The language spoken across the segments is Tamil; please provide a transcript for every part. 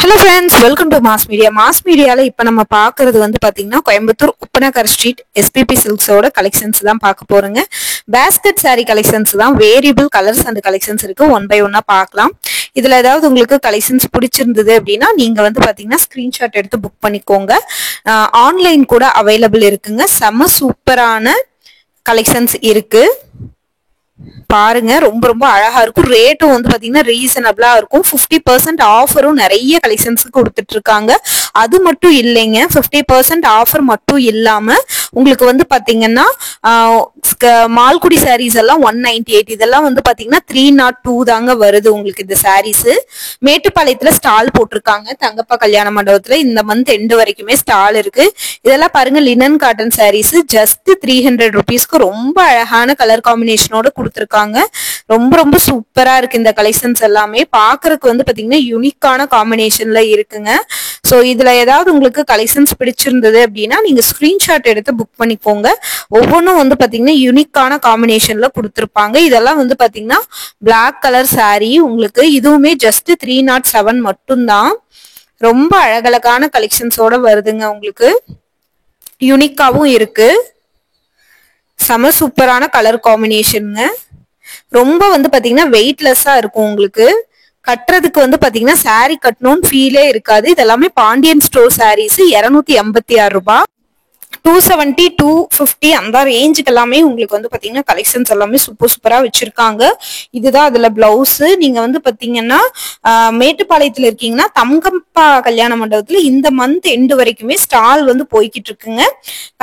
Hello friends, welcome to mass media. Mass மீடியாவில் இப்போ நம்ம பார்க்கறது பார்த்தீங்கன்னா கோயம்புத்தூர் உப்பநகர் ஸ்ட்ரீட் எஸ்பிபி சில்க்ஸோட கலெக்ஷன்ஸ் தான் பார்க்க போறோங்க. பேஸ்கெட் சாரி கலெக்ஷன்ஸ் தான், வேரியபிள் கலர்ஸ் அண்ட் கலெக்ஷன்ஸ் இருக்கு. ஒன் பை ஒன்னா பார்க்கலாம். இதுல ஏதாவது உங்களுக்கு கலெக்ஷன்ஸ் பிடிச்சிருந்தது அப்படின்னா நீங்க பார்த்தீங்கன்னா ஸ்கிரீன்ஷாட் எடுத்து புக் பண்ணிக்கோங்க. ஆன்லைன் கூட அவைலபிள் இருக்குங்க. செம்ம சூப்பரான கலெக்ஷன்ஸ் இருக்கு. பாருங்க, ரொம்ப ரொம்ப அழகா இருக்கும். ரேட்டும் பாத்தீங்கன்னா ரீசனபிளா இருக்கும். 50% ஆஃபரும் நிறைய கலெக்ஷன்ஸ் கொடுத்துட்டு இருக்காங்க. அது மட்டும் இல்லைங்க, 50% ஆஃபர் மட்டும் இல்லாம உங்களுக்கு பாத்தீங்கன்னா மால்குடி சாரீஸ் எல்லாம் 198, இதெல்லாம் பாத்தீங்கன்னா 302 தாங்க வருது உங்களுக்கு இந்த சாரீஸ். மேட்டுப்பாளையத்துல ஸ்டால் போட்டிருக்காங்க, தங்கப்பா கல்யாண மண்டபத்துல இந்த மந்த் எண்டு வரைக்குமே ஸ்டால் இருக்கு. இதெல்லாம் பாருங்க, லினன் காட்டன் சாரீஸ் ஜஸ்ட் 300 ருபீஸ்க்கு ரொம்ப அழகான கலர் காம்பினேஷனோட கொடுத்துருக்காங்க. ரொம்ப ரொம்ப சூப்பரா இருக்கு. இந்த கலெக்ஷன்ஸ் எல்லாமே பாக்குறதுக்கு பாத்தீங்கன்னா யூனிக்கான காம்பினேஷன்ல இருக்குங்க. சோ இதுல ஏதாவது உங்களுக்கு கலெக்ஷன்ஸ் பிடிச்சிருந்தது அப்படின்னா நீங்க ஸ்கிரீன்ஷாட் எடுத்து புக் பண்ணிக்கோங்க. ஒவ்வொன்றும் பாத்தீங்கன்னா யூனிக்கான காம்பினேஷன்ல கொடுத்துருப்பாங்க. இதெல்லாம் பாத்தீங்கன்னா பிளாக் கலர் சாரி உங்களுக்கு. இதுவுமே ஜஸ்ட் 307 மட்டும்தான். ரொம்ப அழகழகான கலெக்ஷன்ஸோட வருதுங்க. உங்களுக்கு யூனிக்காவும் இருக்கு. செம சூப்பரான கலர் காம்பினேஷனுங்க. ரொம்ப பாத்தீங்கன்னா வெயிட்லெஸ்ஸா இருக்கும் உங்களுக்கு. கட்டுறதுக்கு பாத்தீங்கன்னா சாரி கட்டணும்னு ஃபீலே இருக்காது. இதெல்லாமே பாண்டியன் ஸ்டோர் சாரீஸ். 286 ரூபாய். 270, 250 அந்த ரேஞ்சுக்கு எல்லாமே உங்களுக்கு பாத்தீங்கன்னா கலெக்ஷன்ஸ் எல்லாமே சூப்பர் சூப்பரா வச்சிருக்காங்க. இதுதான் அதுல பிளவுஸ். நீங்க பாத்தீங்கன்னா மேட்டுப்பாளையத்துல இருக்கீங்கன்னா தங்கப்பா கல்யாண மண்டபத்துல இந்த மந்த் எண்டு வரைக்குமே ஸ்டால் போய்கிட்டு இருக்குங்க.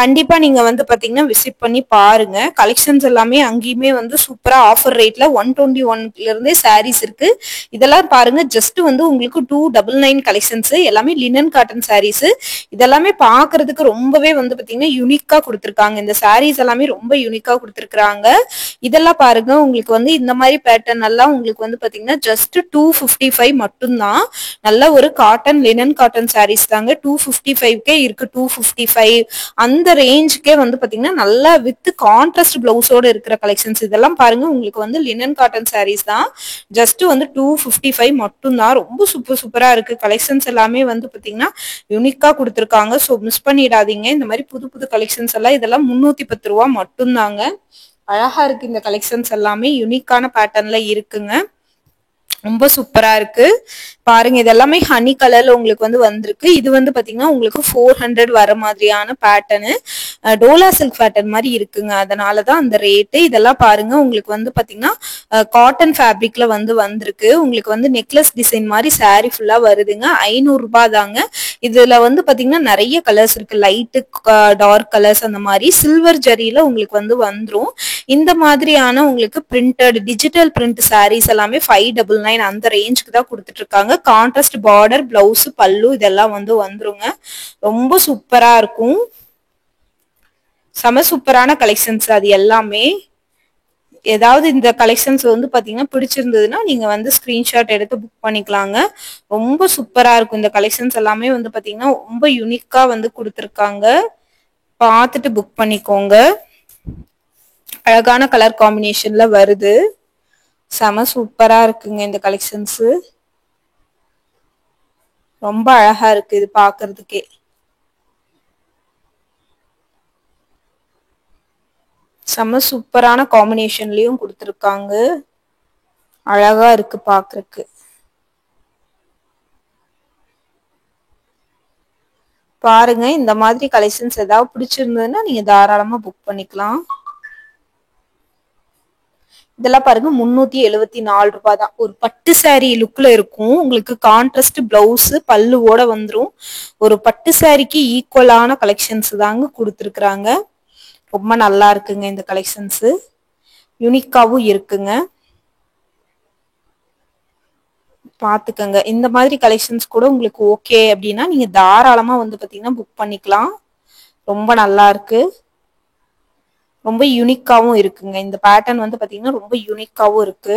கண்டிப்பா நீங்க பாத்தீங்கன்னா விசிட் பண்ணி பாருங்க. கலெக்ஷன்ஸ் எல்லாமே அங்கேயுமே சூப்பரா ஆஃபர் ரேட்ல 121ல இருந்தே சாரீஸ் இருக்கு. இதெல்லாம் பாருங்க, ஜஸ்ட் உங்களுக்கு 299 கலெக்ஷன்ஸ். எல்லாமே லினன் காட்டன் சாரீஸ். இதெல்லாமே பாக்குறதுக்கு ரொம்பவே பாத்தீங்கன்னா யூனிக்கா கொடுத்திருக்காங்க. இந்த சாரீஸ் எல்லாமே ரொம்ப யூனிக்கா கொடுத்திருக்காங்க. இதெல்லாம் பாருங்க, உங்களுக்கு இந்த மாதிரி பேட்டர்ன் எல்லாம் உங்களுக்கு பாத்தீங்கன்னா ஜஸ்ட் 255 மட்டும்தான். நல்ல ஒரு காட்டன் லினன் காட்டன் சாரீஸ் தாங்க. 255கே இருக்கு. 255 அந்த ரேஞ்சுக்கே பாத்தீங்கன்னா நல்லா வித் கான்ட்ராஸ்ட் பிளவுஸோட இருக்கிற கலெக்ஷன்ஸ். இதெல்லாம் பாருங்க, உங்களுக்கு லினன் காட்டன் சாரீஸ் தான். ஜஸ்ட் 255 மட்டும்தான். ரொம்ப சூப்பர் சூப்பரா இருக்கு. கலெக்ஷன்ஸ் எல்லாமே பாத்தீங்கன்னா யூனிக்கா கொடுத்திருக்காங்க. ஸோ மிஸ் பண்ணிடாதீங்க. இந்த மாதிரி புது புது கலெக்ஷன்ஸ் எல்லாம் இதெல்லாம் 310 ரூபா மட்டும்தாங்க. அழகா இருக்கு. இந்த கலெக்ஷன்ஸ் எல்லாமே யூனிக்கான பேட்டர்ன்ல இருக்குங்க. ரொம்ப சூப்பரா இருக்கு. பாருங்க, இதெல்லாமே ஹனி கலர்ல உங்களுக்கு வந்திருக்கு. இது பாத்தீங்கன்னா உங்களுக்கு 400 வர மாதிரியான பேட்டர்னு. டோலா சில்க் பேட்டர்ன் மாதிரி இருக்குங்க. அதனாலதான் அந்த ரேட்டு. இதெல்லாம் பாருங்க, உங்களுக்கு பாத்தீங்கன்னா காட்டன் ஃபேப்ரிக்ல வந்திருக்கு. உங்களுக்கு நெக்லஸ் டிசைன் மாதிரி சாரி ஃபுல்லா வருதுங்க. 500 ரூபாய் தாங்க. இதுல பாத்தீங்கன்னா நிறைய கலர்ஸ் இருக்கு. லைட்டு டார்க் கலர்ஸ் அந்த மாதிரி. சில்வர் ஜரியில உங்களுக்கு வந்துரும். இந்த மாதிரியான உங்களுக்கு பிரிண்டட் டிஜிட்டல் பிரிண்ட் சாரீஸ் எல்லாமே 599 அந்த ரேஞ்சுக்கு தான் கொடுத்துட்டு இருக்காங்க. கான்ட்ராஸ்ட் பார்டர், பிளவுஸ், பல்லு இதெல்லாம் வந்துருங்க. ரொம்ப சூப்பரா இருக்கும். செம சூப்பரான கலெக்ஷன்ஸ் அது எல்லாமே. ஏதாவது இந்த கலெக்ஷன்ஸ் பாத்தீங்கன்னா பிடிச்சிருந்ததுன்னா நீங்க ஸ்கிரீன்ஷாட் எடுத்து புக் பண்ணிக்கலாங்க. ரொம்ப சூப்பரா இருக்கும். இந்த கலெக்ஷன்ஸ் எல்லாமே பாத்தீங்கன்னா ரொம்ப யூனிக்கா கொடுத்துருக்காங்க. பார்த்துட்டு புக் பண்ணிக்கோங்க. அழகான கலர் காம்பினேஷன்ல வருது. செம சூப்பரா இருக்குங்க இந்த கலெக்ஷன்ஸ். ரொம்ப அழகா இருக்கு இது பாக்குறதுக்கே. செம சூப்பரான காம்பினேஷன்லயும் கொடுத்துருக்காங்க. அழகா இருக்கு பாக்குறதுக்கு. பாருங்க, இந்த மாதிரி கலெக்ஷன்ஸ் ஏதாவது பிடிச்சிருந்ததுன்னா நீங்க தாராளமா புக் பண்ணிக்கலாம். இதெல்லாம் பாருங்க, 374 ரூபாய் தான். ஒரு பட்டு சாரி லுக்ல இருக்கும். உங்களுக்கு கான்ட்ராஸ்ட் பிளவுஸ், பல்லுவோட வந்துரும். ஒரு பட்டு சாரிக்கு ஈக்குவலான கலெக்ஷன்ஸ் தாங்க கொடுத்துருக்காங்க. ரொம்ப நல்லா இருக்குங்க இந்த கலெக்ஷன்ஸ். யூனிக்காவும் இருக்குங்க. பாத்துக்கங்க. இந்த மாதிரி கலெக்ஷன்ஸ் கூட உங்களுக்கு ஓகே அப்படின்னா நீங்க தாராளமா பாத்தீங்கன்னா புக் பண்ணிக்கலாம். ரொம்ப நல்லா இருக்கு. ரொம்ப யூனிக்காவும் இருக்குங்க. இந்த பேட்டர்ன் பாத்தீங்கன்னா ரொம்ப யூனிக்காவும் இருக்கு.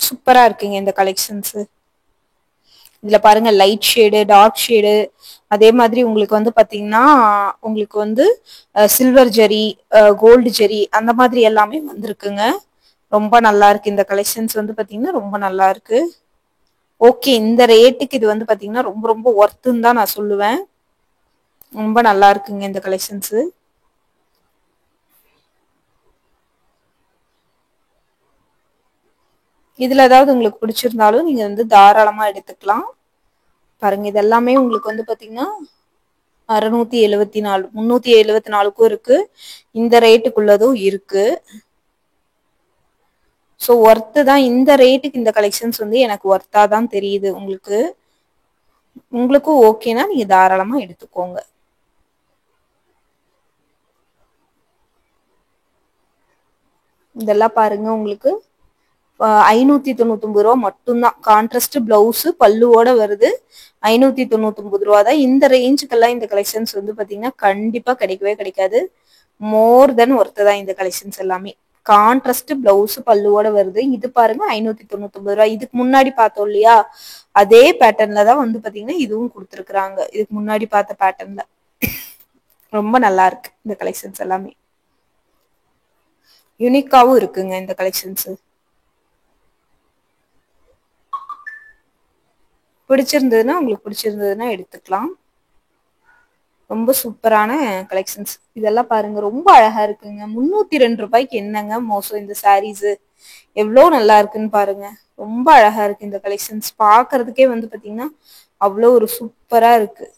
சூப்பரா இருக்குங்க இந்த கலெக்ஷன்ஸ். இதுல பாருங்க, லைட் ஷேடு, டார்க் ஷேடு, அதே மாதிரி உங்களுக்கு பாத்தீங்கன்னா உங்களுக்கு சில்வர் ஜெரி, கோல்டு ஜெரி அந்த மாதிரி எல்லாமே வந்திருக்குங்க. ரொம்ப நல்லா இருக்கு. இந்த கலெக்ஷன்ஸ் பாத்தீங்கன்னா ரொம்ப நல்லா இருக்கு. ஓகே, இந்த ரேட்டுக்கு இது வந்து பாத்தீங்கன்னா ரொம்ப ரொம்ப ஒர்த்துன்னு தான் நான் சொல்லுவேன். ரொம்ப நல்லா இருக்குங்க இந்த கலெக்ஷன்ஸ். இதுல ஏதாவது உங்களுக்கு பிடிச்சிருந்தாலும் நீங்க வந்து தாராளமா எடுத்துக்கலாம். பாருங்க, இது எல்லாமே உங்களுக்கு வந்து பாத்தீங்கன்னா 674 374க்கும் இருக்கு, இந்த ரேட்டுக்குள்ளதும் இருக்கு. ஸோ ஒர்த்து தான். இந்த ரேட்டுக்கு இந்த கலெக்ஷன்ஸ் வந்து எனக்கு ஒர்த்தா தான் தெரியுது. உங்களுக்கும் ஓகேனா நீங்க தாராளமா எடுத்துக்கோங்க. இதெல்லாம் பாருங்க, உங்களுக்கு 599 ரூபா மட்டும்தான். கான்ட்ராஸ்ட் பிளவுஸ் பல்லுவோட வருது. 599 ரூபா தான். இந்த ரேஞ்சுக்கெல்லாம் இந்த கலெக்ஷன்ஸ் வந்து பாத்தீங்கன்னா கண்டிப்பா கிடைக்கவே கிடைக்காது. மோர் தென் ஒர்த்து தான் இந்த கலெக்ஷன்ஸ் எல்லாமே. கான்ட்ராஸ்ட் பிளவுஸ் பல்லுவோட வருது. இது பாருங்க 599 ரூபாய். இதுக்கு முன்னாடி பார்த்தோம் இல்லையா, அதே பேட்டர்ன்ல தான் வந்து பாத்தீங்கன்னா இதுவும் கொடுத்துருக்காங்க. இதுக்கு முன்னாடி பார்த்த பேட்டர்ன்ல ரொம்ப நல்லா இருக்கு இந்த கலெக்ஷன்ஸ் எல்லாமே. யூனிக்காவும் இருக்குங்க இந்த கலெக்ஷன்ஸ். உங்களுக்கு பிடிச்சிருந்ததுன்னா எடுத்துக்கலாம். ரொம்ப சூப்பரான கலெக்ஷன்ஸ். இதெல்லாம் பாருங்க, ரொம்ப அழகா இருக்குங்க. 302 ரூபாய்க்கு என்னங்க மோசம் இந்த சாரீஸ். எவ்வளவு நல்லா இருக்குன்னு பாருங்க. ரொம்ப அழகா இருக்கு இந்த கலெக்ஷன்ஸ். பாக்குறதுக்கே வந்து பாத்தீங்கன்னா அவ்வளவு ஒரு சூப்பரா இருக்கு.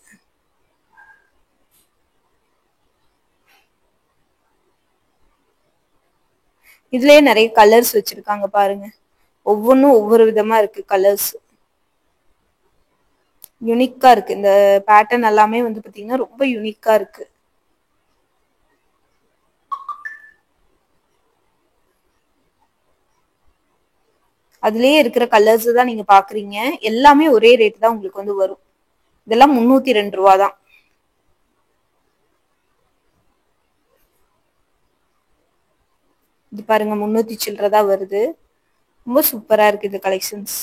இதுலயே நிறைய கலர்ஸ் வச்சிருக்காங்க பாருங்க. ஒவ்வொன்றும் ஒவ்வொரு விதமா இருக்கு கலர்ஸ். யூனிக்கா இருக்கு. இந்த பேட்டர்ன் எல்லாமே வந்து பாத்தீங்கன்னா ரொம்ப யூனிக்கா இருக்கு. அதுலயே இருக்கிற கலர்ஸ் தான் நீங்க பாக்குறீங்க. எல்லாமே ஒரே ரேட் தான் உங்களுக்கு வந்து வரும். இதெல்லாம் 302 ரூபா தான். இது பாருங்க, 300 சில்லறதா வருது. ரொம்ப சூப்பரா இருக்கு இந்த கலெக்ஷன்ஸ்.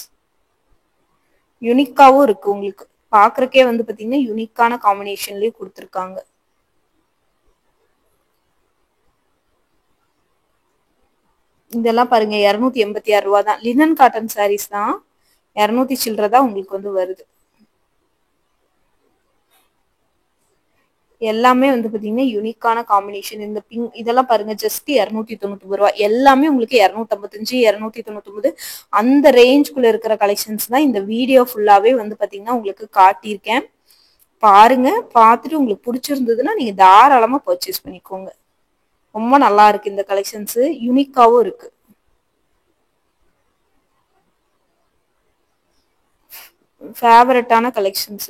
யூனிக்காவும் இருக்கு. உங்களுக்கு பாக்குறக்கே வந்து பாத்தீங்கன்னா யூனிக்கான காம்பினேஷன்லயே கொடுத்துருக்காங்க. இதெல்லாம் பாருங்க, 286 ரூபா தான். லினன் காட்டன் சாரீஸ் தான். 200 சில்லறதா உங்களுக்கு வந்து வருது. எல்லாமே வந்து பாத்தீங்கன்னா யூனிக்கான காம்பினேஷன். இந்த பிங்க் இதெல்லாம் பாருங்க, ஜஸ்ட் 299 ரூபாய். எல்லாமே உங்களுக்கு 255 299 அந்த ரேஞ்சுக்குள்ள இருக்கிற கலெக்ஷன்ஸ் தான் இந்த வீடியோ ஃபுல்லாவே வந்து பாத்தீங்கன்னா உங்களுக்கு காட்டியிருக்கேன். பாருங்க, பார்த்துட்டு உங்களுக்கு பிடிச்சிருந்ததுன்னா நீங்க தாராளமா பர்ச்சேஸ் பண்ணிக்கோங்க. ரொம்ப நல்லா இருக்கு இந்த கலெக்ஷன்ஸ். யூனிக்காவும் இருக்கு. ஃபேவரட்டான கலெக்ஷன்ஸ்.